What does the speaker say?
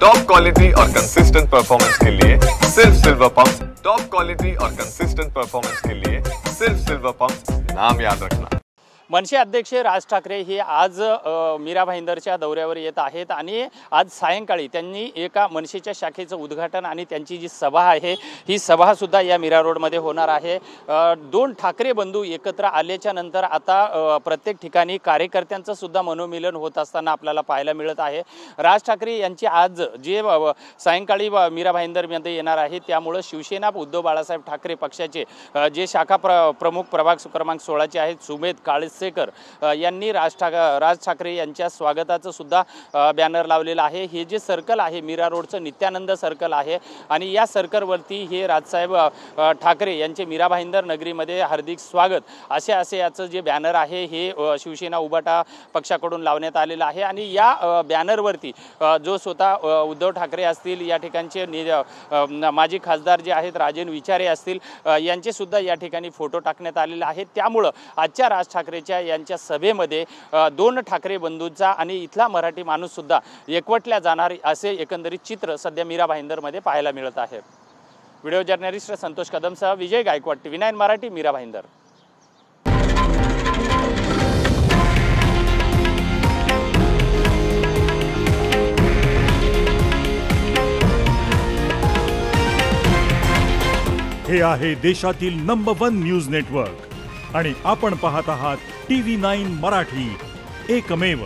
Top quality और consistent performance के लिए सिर्फ सिल्वर पंप्स। टॉप क्वालिटी और कंसिस्टेंट परफॉर्मेंस के लिए सिर्फ सिल्वर पंप्स, नाम याद रखना। मनसे अध्यक्ष राज ठाकरे हे आज मीरा भाईंदरच्या दौऱ्यावर येत आहेत आणि आज सायंकाळी त्यांनी एका मनसेच्या शाखेचं उद्घाटन आणि त्यांची जी सभा आहे ही सभा सुद्धा या मीरा रोडमध्ये होणार आहे। दोन ठाकरे बंधू एकत्र आल्याच्या नंतर आता प्रत्येक ठिकाणी कार्यकर्त्यांचं सुद्धा मनोमिलन होत असताना आपल्याला पाहायला मिळत आहे। राज ठाकरे यांची आज जे सायंकाळी मीरा भाईंदरमध्ये येणार आहे त्यामुळे शिवसेना उद्धव बाळासाहेब ठाकरे पक्षाचे जे शाखा प्रमुख प्रभाग क्रमांक 16 चे आहेत सुमेध काळसेकर यांनी राज ठाकरे यांच्या स्वागताचं सुद्धा बॅनर लावलेला आहे। हे जे सर्कल आहे मीरा रोडचं नित्यानंद सर्कल आहे आणि या सर्कलवरती हे राजसाहेब ठाकरे यांचे मीरा भाईंदर नगरीमध्ये हार्दिक स्वागत असे याचं जे बॅनर आहे हे शिवसेना उबाटा पक्षाकडून लावण्यात आलेलं आहे आणि या बॅनरवरती जो स्वतः उद्धव ठाकरे असतील, या ठिकाणचे माजी खासदार जे आहेत राजेन विचारे असतील, यांचे सुद्धा या ठिकाणी फोटो टाकण्यात आलेले आहेत। त्यामुळे आजच्या राज ठाकरेच्या यांच्या सभेमध्ये दोन ठाकरे बंधूंचा आणि इथला मराठी माणूस सुद्धा एकवटल्या जाणार असे एकंदरीत चित्र सध्या मीरा भाईंदरमध्ये पाहायला मिळत आहे। व्हिडिओ जर्नलिस्ट संतोष कदमसह विजय गायकवाड, TV9 मराठी, मीरा भाईंदर। हे आहे देशातील नंबर 1 न्यूज नेटवर्क आणि आपण पाहत आहात TV9 मराठी, एकमेव।